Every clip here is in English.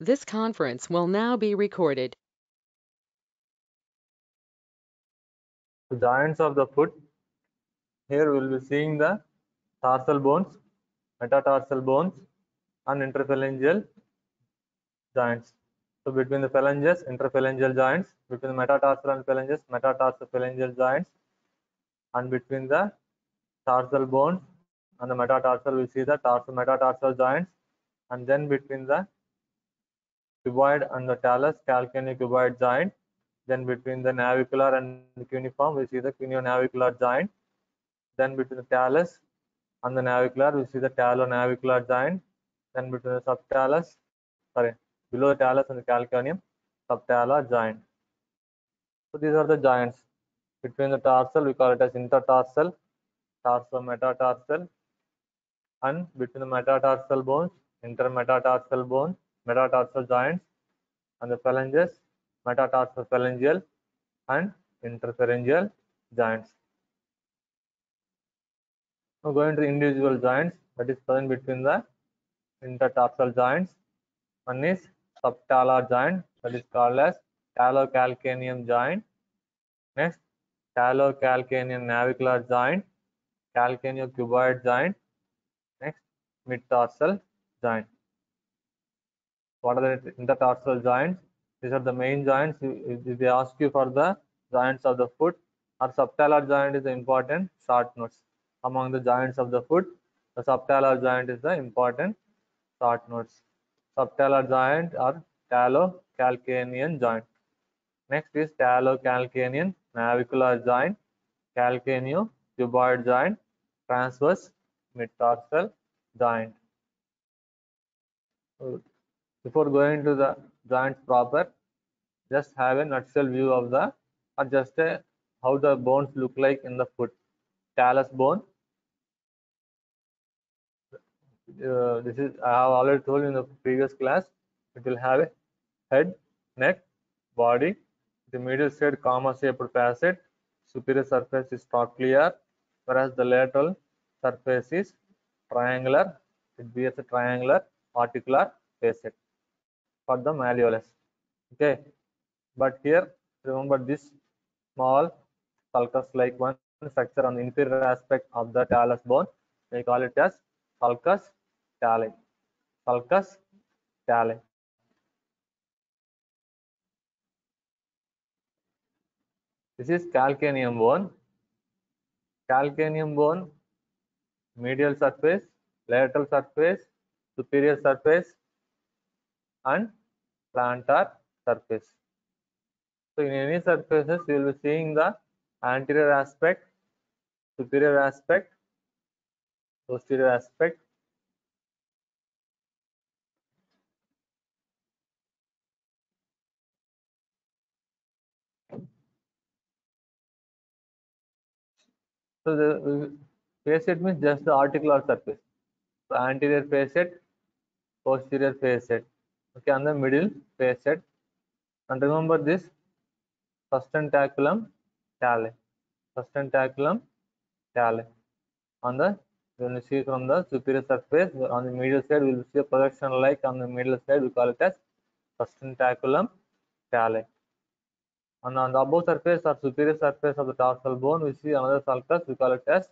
This conference will now be recorded. The joints of the foot. Here we will be seeing the tarsal bones, metatarsal bones, and interphalangeal joints. So between the phalanges, interphalangeal joints, between the metatarsal and phalanges, metatarsophalangeal joints, and between the tarsal bones and the metatarsal, we see the metatarsal joints, and then between the cuboid and the talus, calcaneocuboid joint. Then between the navicular and the cuneiform, we see the cuneo-navicular joint. Then between the talus and the navicular, we see the talo-navicular joint. Then between the subtalus, below the talus and the calcaneum, subtalar joint. So these are the joints. Between the tarsal, we call it as intertarsal, tarsometatarsal, and between the metatarsal bones, intermetatarsal bones, metatarsal joints, and the phalanges, metatarsophalangeal and interphalangeal joints. Now going to the individual joints that is present between the intertarsal joints. One is subtalar joint, that is called as talocalcaneum joint. Next, talocalcaneum navicular joint, calcaneocuboid joint. Next, midtarsal joint. What are the intertarsal joints? These are the main joints. If they ask you for the joints of the foot, or subtalar joint is the important short notes. Among the joints of the foot, the subtalar joint is the important short notes. Subtalar joint or talocalcanean joint. Next is talocalcanean navicular joint, calcaneocuboid joint, transverse midtarsal joint. Before going to the joints proper, just have a nutshell view of the, or just how the bones look like in the foot. Talus bone. This is, I have already told you in the previous class, it will have a head, neck, body. The medial side comma shaped facet. Superior surface is trochlear, whereas the lateral surface is triangular. It bears a triangular articular facet for the malleolus. Okay, but here remember this small sulcus like one structure on the inferior aspect of the talus bone. We call it as sulcus talli. Sulcus talli. This is calcaneum bone. Calcaneum bone, medial surface, lateral surface, superior surface, and plantar surface. So in any surfaces, you will be seeing the anterior aspect, superior aspect, posterior aspect. So the facet means just the articular surface. So anterior facet, posterior facet. Okay, and the middle facet. And remember this sustentaculum talli. Sustentaculum talli. On the, when you see from the superior surface, on the medial side, we will see a projection like on the middle side, we call it as sustentaculum talli. And on the above surface or superior surface of the tarsal bone, we see another sulcus, we call it as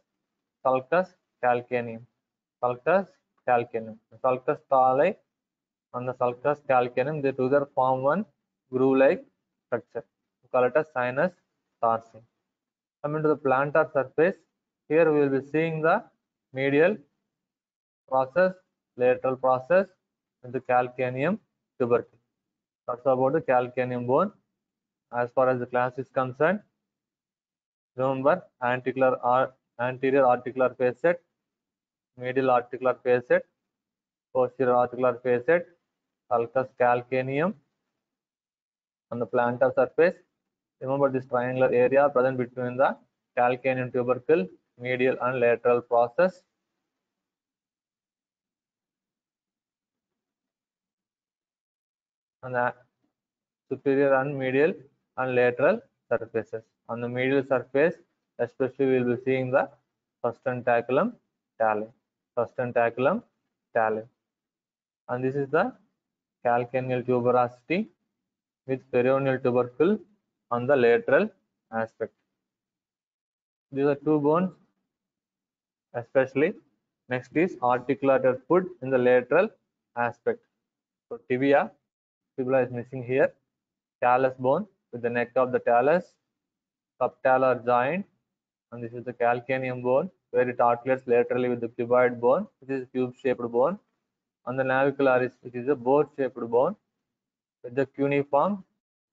sulcus calcaneum. Sulcus calcaneum. Sulcus talli and the sulcus calcaneum, they together form one groove-like structure. We call it as sinus tarsi. Coming to the plantar surface, here we will be seeing the medial process, lateral process, and the calcaneum tubercle. That's about the calcaneum bone. As far as the class is concerned, remember anterior articular facet, medial articular facet, posterior articular facet, sulcus calcaneum on the plantar surface. Remember this triangular area present between the calcaneum tubercle, medial and lateral process. And the superior and medial and lateral surfaces. On the medial surface, especially we will be seeing the sustentaculum talli. Sustentaculum talli. And this is the calcaneal tuberosity with peroneal tubercle on the lateral aspect. These are two bones especially. Next is articulated foot in the lateral aspect. So tibia, fibula is missing here. Talus bone with the neck of the talus, subtalar joint, and this is the calcaneum bone where it articulates laterally with the cuboid bone, which is cube-shaped bone, and the navicularis, which is a board-shaped bone with the cuneiform,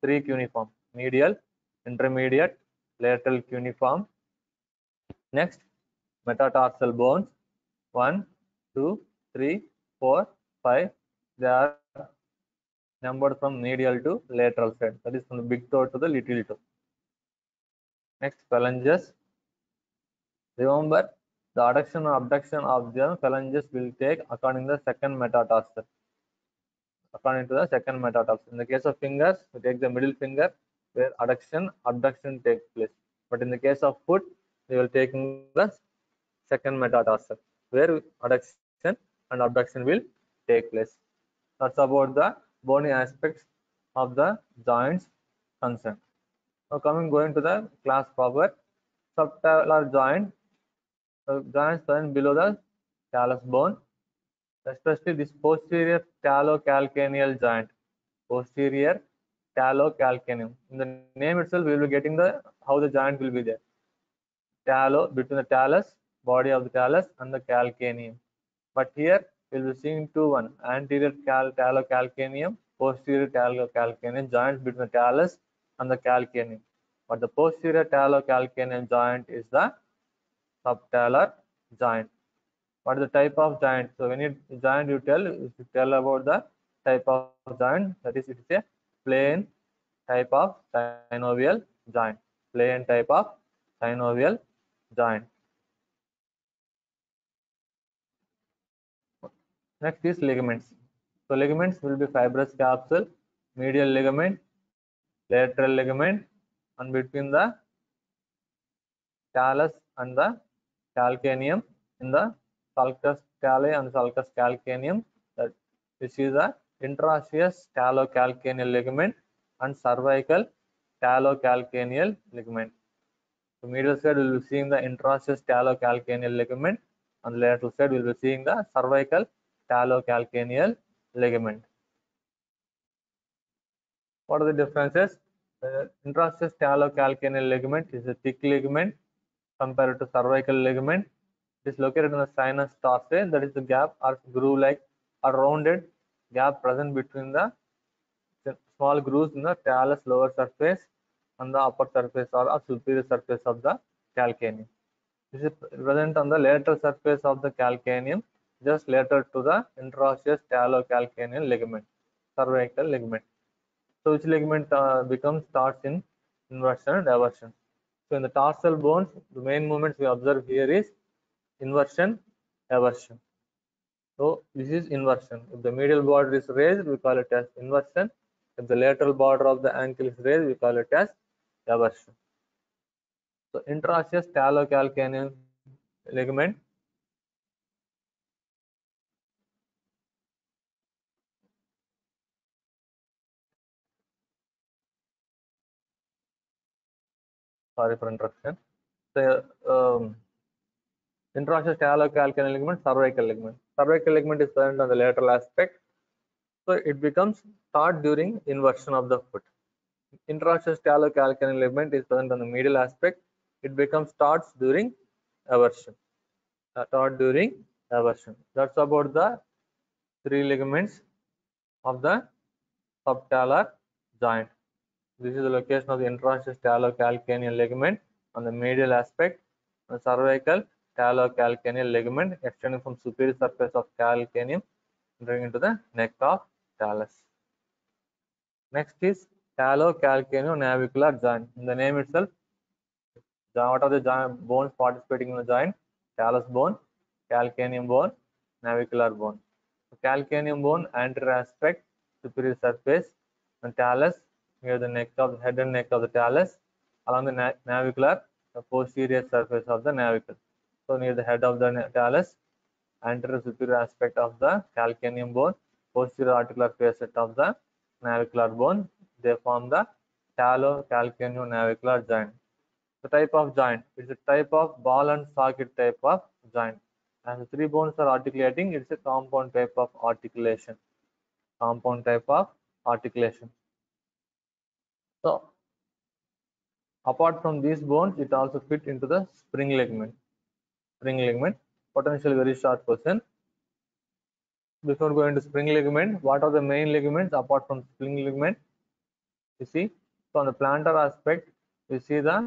three cuneiform, medial, intermediate, lateral cuneiform. Next, metatarsal bones, 1, 2, 3, 4, 5. They are numbered from medial to lateral side, that is from the big toe to the little toe. Next, phalanges. Remember, the adduction or abduction of the phalanges will take according to the second metatarsal. According to the second metatarsal. In the case of fingers, we take the middle finger where adduction, abduction takes place. But in the case of foot, we will take the second metatarsal where adduction and abduction will take place. That's about the bony aspects of the joints concerned. Now going to the class proper, subtalar joint, joints present below the talus bone, especially this posterior talocalcaneal joint. Posterior talocalcaneum. In the name itself, we will be getting the how the joint will be there. Talo between the talus, body of the talus, and the calcaneum. But here we will be seeing one anterior talocalcaneum, posterior talocalcaneum joints between the talus and the calcaneum. But the posterior talocalcaneum joint is the subtalar joint. What is the type of joint? So when you joint, you tell about the type of joint. That is, it is a plain type of synovial joint. Plain type of synovial joint. Next is ligaments. So ligaments will be fibrous capsule, medial ligament, lateral ligament, and between the talus and the calcaneum in the sulcus tali and sulcus calcaneum. That this is the interosseous talocalcaneal ligament and cervical talocalcaneal ligament. So medial side we will be seeing the interosseous talocalcaneal ligament, and lateral side we will be seeing the cervical talocalcaneal ligament. What are the differences? Interosseous talocalcaneal ligament is a thick ligament compared to cervical ligament. It is located in the sinus tarsi, that is the gap or groove like or rounded gap present between the small grooves in the talus lower surface and the upper surface or superior surface of the calcaneum. This is present on the lateral surface of the calcaneum, just lateral to the interosseous talocalcaneal ligament, cervical ligament. So which ligament starts in inversion and eversion. So in the tarsal bones, the main movements we observe here is inversion, eversion. So this is inversion. If the medial border is raised, we call it as inversion. If the lateral border of the ankle is raised, we call it as eversion. So interosseous talocalcaneal ligament. Sorry for interruption. The interosseous talocalcaneal ligament, cervical ligament. Cervical ligament is present on the lateral aspect, so it becomes taut during inversion of the foot. Interosseous talocalcaneal ligament is present on the medial aspect. It becomes taut during eversion. Taut during eversion. That's about the three ligaments of the subtalar joint. This is the location of the interosseous talocalcaneal ligament on the medial aspect. The cervical talocalcaneal ligament extending from superior surface of calcaneum entering into the neck of talus. Next is talocalcaneonavicular joint. In the name itself, what are the bones participating in the joint? Talus bone, calcaneum bone, navicular bone. So calcaneum bone anterior aspect, superior surface, and talus near the neck of the head and neck of the talus, along the navicular, the posterior surface of the navicle. So near the head of the talus, anterior superior aspect of the calcaneum bone, posterior articular facet of the navicular bone. They form the talocalcaneonavicular joint. The type of joint, it's a type of ball and socket type of joint. As the three bones are articulating, it's a compound type of articulation. Compound type of articulation. So, apart from these bones, it also fit into the spring ligament. Spring ligament, potentially very short question. Before going to spring ligament, what are the main ligaments apart from spring ligament? You see, so on the plantar aspect, you see the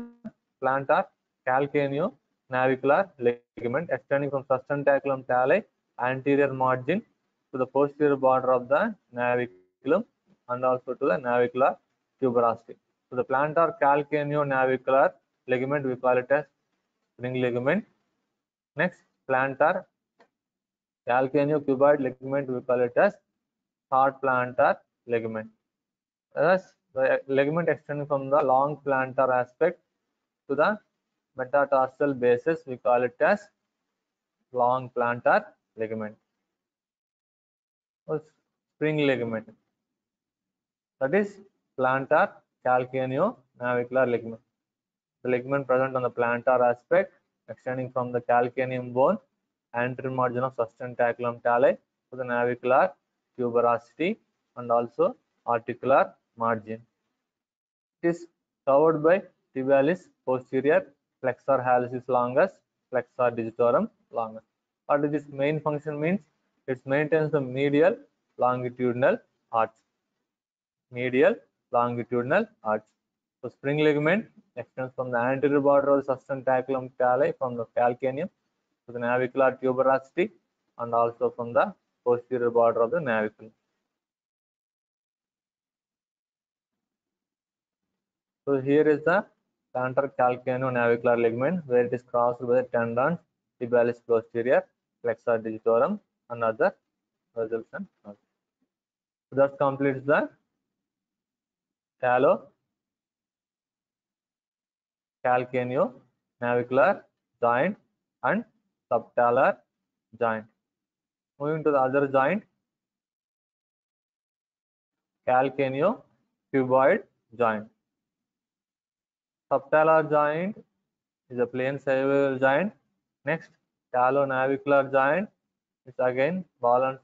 plantar calcaneonavicular ligament extending from sustentaculum tali anterior margin to the posterior border of the naviculum and also to the navicular tuberosity. So the plantar calcaneonavicular ligament, we call it as spring ligament. Next, plantar calcaneocuboid ligament, we call it as short plantar ligament. Thus, the ligament extending from the long plantar aspect to the metatarsal basis, we call it as long plantar ligament or spring ligament. That is plantar calcaneonavicular ligament. The ligament present on the plantar aspect extending from the calcaneum bone anterior margin of sustentaculum tali to the navicular tuberosity and also articular margin. It is covered by tibialis posterior, flexor hallucis longus, flexor digitorum longus. What this main function means? It maintains the medial longitudinal arch. Medial longitudinal arch. So spring ligament extends from the anterior border of the sustentaculum tali from the calcaneum to the navicular tuberosity and also from the posterior border of the naviculum. So here is the plantar calcaneonavicular ligament where it is crossed by the tendons tibialis posterior, flexor digitorum and other vessels and nerves. So that completes the talocalcaneonavicular joint and subtalar joint. Moving to the other joint, calcaneocuboid joint. Subtalar joint is a plain cervical joint. Next, talonavicular joint is again ball and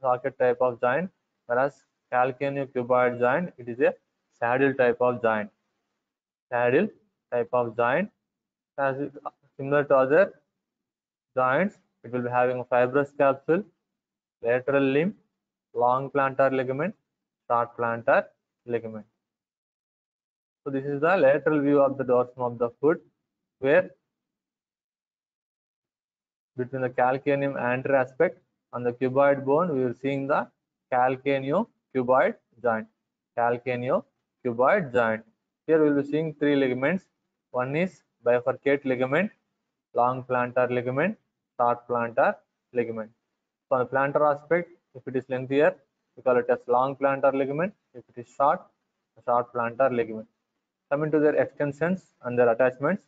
socket type of joint, whereas calcaneocuboid joint, it is a saddle type of joint. Saddle type of joint, as similar to other joints, it will be having a fibrous capsule, lateral limb, long plantar ligament, short plantar ligament. So this is the lateral view of the dorsum of the foot, where between the calcaneum anterior aspect and the cuboid bone, we are seeing the calcaneocuboid joint. Calcaneocuboid joint. Here we will be seeing three ligaments. One is bifurcate ligament, long plantar ligament, short plantar ligament. So on the plantar aspect, if it is lengthier, we call it as long plantar ligament. If it is short plantar ligament. Coming to their extensions and their attachments.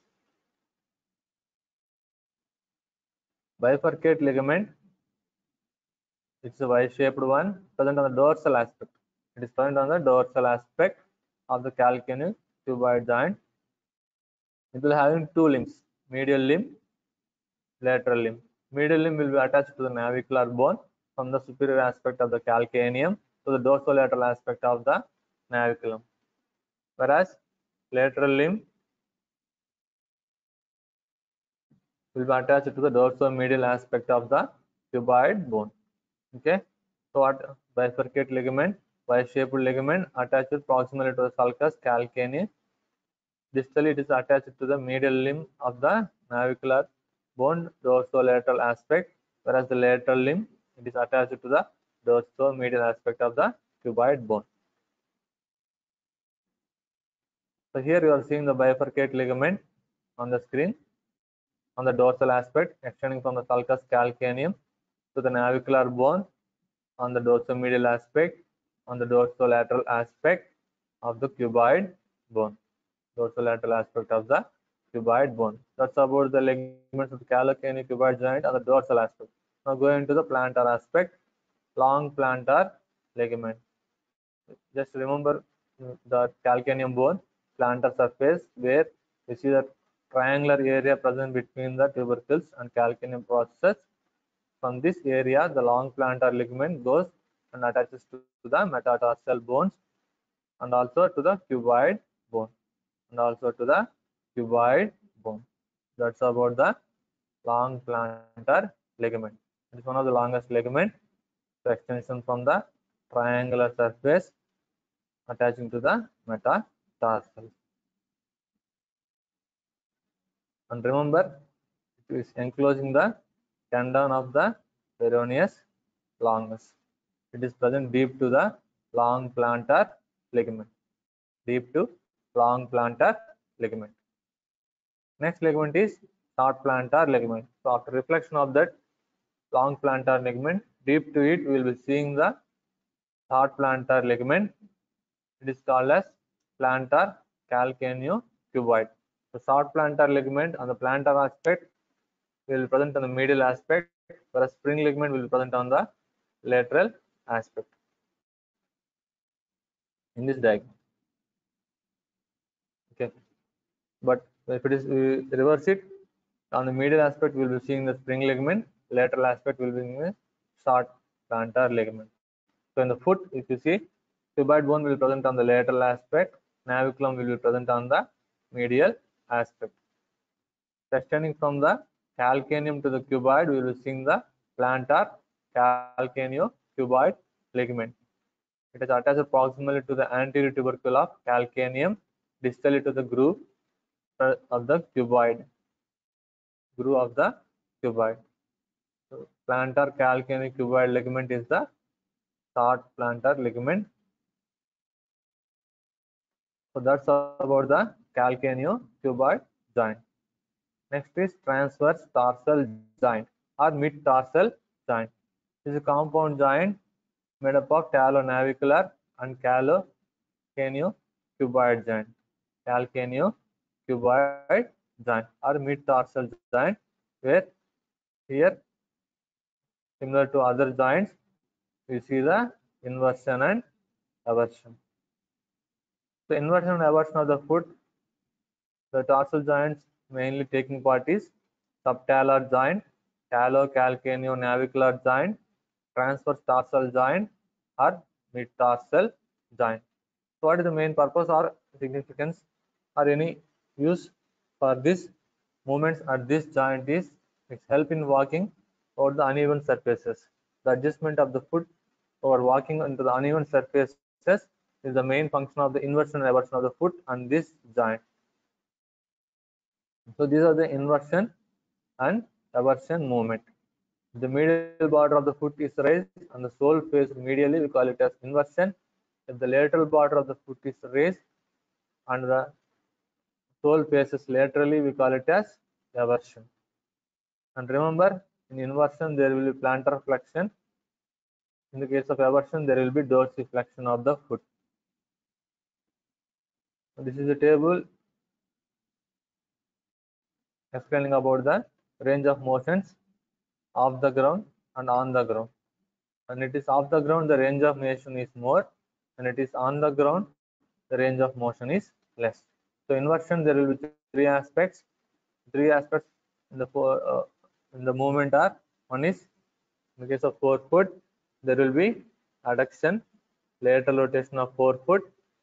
Bifurcate ligament, it's a Y-shaped one present on the dorsal aspect. It is present on the dorsal aspect of the calcaneocuboid joint. It will having two limbs, medial limb, lateral limb. Medial limb will be attached to the navicular bone from the superior aspect of the calcaneum to the dorsolateral aspect of the naviculum. Whereas lateral limb will be attached to the dorsomedial aspect of the cuboid bone. Okay, so what bifurcate ligament, Y-shaped ligament attached proximally to the sulcus calcaneus. Distally, it is attached to the medial limb of the navicular bone dorsolateral aspect, whereas the lateral limb, it is attached to the dorsomedial aspect of the cuboid bone. So here you are seeing the bifurcate ligament on the screen on the dorsal aspect extending from the sulcus calcaneum to the navicular bone on the dorsomedial aspect on the dorsolateral aspect of the cuboid bone. Dorsolateral aspect of the cuboid bone. That's about the ligaments of the calcaneocuboid joint on the dorsal aspect. Now going to the plantar aspect. long plantar ligament. Just remember the calcaneum bone, plantar surface, where you see the triangular area present between the tubercles and calcaneum processes. From this area, the long plantar ligament goes and attaches to the metatarsal bones and also to the cuboid bone and also to the cuboid bone. That's about the long plantar ligament. It is one of the longest ligament. The extension from the triangular surface attaching to the metatarsal. And remember, it is enclosing the tendon of the peroneus longus. It is present deep to the long plantar ligament. Deep to long plantar ligament. Next ligament is short plantar ligament. So after reflection of that long plantar ligament, deep to it, we will be seeing the short plantar ligament. It is called as plantar calcaneocuboid. The short plantar ligament on the plantar aspect will be present on the medial aspect, whereas spring ligament will be present on the lateral aspect in this diagram. Okay, but if it is reverse it, on the medial aspect we will be seeing the spring ligament, lateral aspect will be the short plantar ligament. So in the foot, if you see, cuboid bone will be present on the lateral aspect, naviculum will be present on the medial aspect. Extending from the calcaneum to the cuboid, we will be seeing the plantar calcaneocuboid ligament. It is attached proximally to the anterior tubercle of calcaneum, distally to the groove of the cuboid. Groove of the cuboid. So plantar calcaneocuboid ligament is the short plantar ligament. So that's about the calcaneocuboid joint. Next is transverse tarsal joint or mid-tarsal joint. This is a compound joint made up of talonavicular and calcaneocuboid joint. Calcaneocuboid joint or mid-tarsal joint, where here, similar to other joints, you see the inversion and eversion. So inversion and eversion of the foot, the tarsal joints mainly taking part is subtalar joint, talocalcaneonavicular joint, transverse tarsal joint, or mid-tarsal joint. So what is the main purpose or significance or any use for this movements at this joint is its help in walking over the uneven surfaces. The adjustment of the foot over walking into the uneven surfaces is the main function of the inversion and eversion of the foot and this joint. So these are the inversion and eversion movement. The medial border of the foot is raised and the sole faced medially, we call it as inversion. If the lateral border of the foot is raised and the sole faces laterally, we call it as eversion. And remember, in inversion there will be plantar flexion. In the case of eversion, there will be dorsiflexion of the foot. This is a table explaining about the range of motions off the ground and on the ground. When it is off the ground, the range of motion is more. When it is on the ground, the range of motion is less. So inversion, there will be three aspects. Three aspects in the movement are: one is, in the case of forefoot, there will be adduction, lateral rotation of forefoot,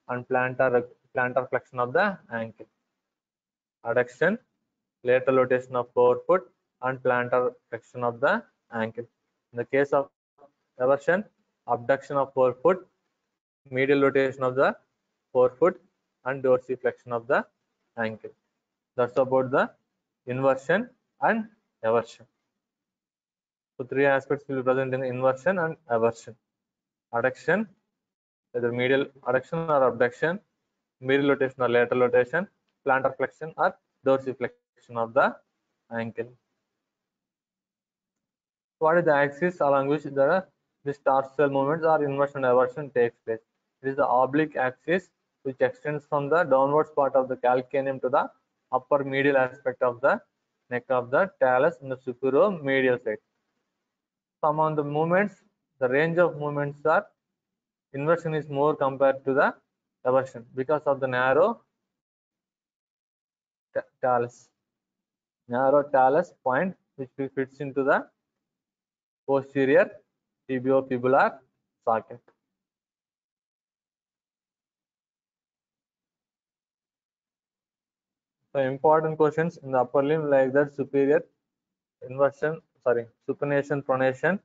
and plantar flexion of the ankle. Adduction, lateral rotation of forefoot, and plantar flexion of the ankle. In the case of eversion, abduction of forefoot, medial rotation of the forefoot, and dorsiflexion of the ankle. That's about the inversion and eversion. So three aspects will be present in inversion and eversion. Adduction, either medial adduction or abduction, medial rotation or lateral rotation, plantar flexion or dorsiflexion of the ankle. What is the axis along which this tarsal movements or inversion and eversion takes place? It is the oblique axis which extends from the downwards part of the calcaneum to the upper medial aspect of the neck of the talus in the superomedial side. So among the movements, the range of movements are inversion is more compared to the eversion because of the narrow talus point which fits into the posterior tibiofibular socket. So important questions in the upper limb like that superior inversion, supination, pronation.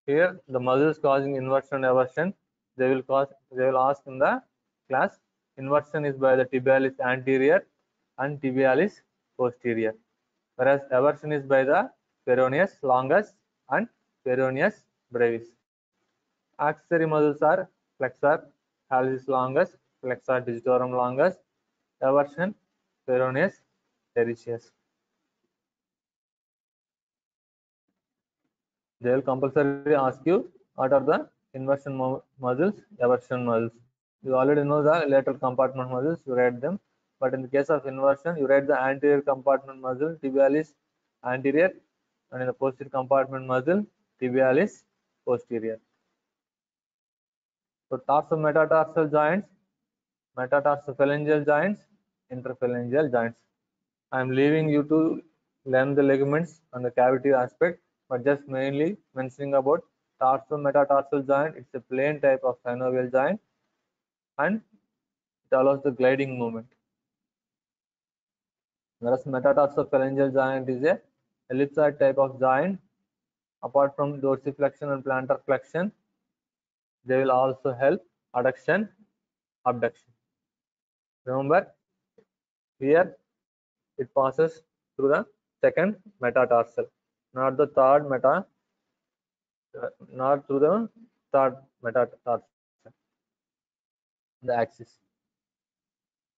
Here the muscles causing inversion and eversion, they will ask in the class. Inversion is by the tibialis anterior and tibialis posterior, whereas eversion is by the peroneus longus and peroneus brevis. Accessory muscles are flexor hallucis longus, flexor digitorum longus, eversion peroneus sericius. They will compulsorily ask you what are the inversion muscles, eversion muscles. You already know the lateral compartment muscles, you write them. But in the case of inversion, you write the anterior compartment muscle, tibialis anterior, and in the posterior compartment muscle, tibialis posterior. So tarsometatarsal joints, metatarsophalangeal joints, interphalangeal joints. I am leaving you to learn the ligaments and the cavity aspect, but just mainly mentioning about tarsometatarsal joint. It's a plain type of synovial joint and it allows the gliding movement. Whereas metatarsophalangeal joint is a ellipsoid type of joint. Apart from dorsiflexion and plantar flexion, they will also help adduction, abduction. Remember, here it passes through the second metatarsal, not the third not through the third metatarsal, the axis.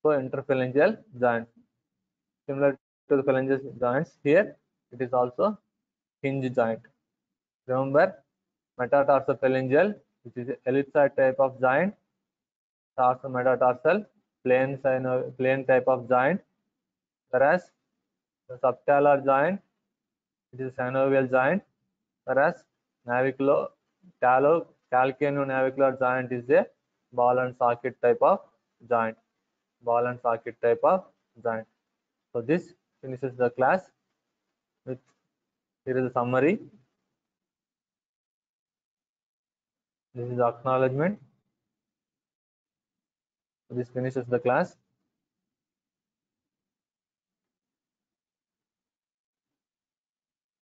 So interphalangeal joint, similar to the phalangeal joints, here it is also hinge joint. Remember, metatarsophalangeal, which is ellipsoid type of joint, tarsometatarsal, plain type of joint, whereas the subtalar joint, it is a synovial joint, whereas calcaneonavicular joint is a ball and socket type of joint. Ball and socket type of joint. So this finishes the class with, here is a summary. This is the acknowledgement. This finishes the class.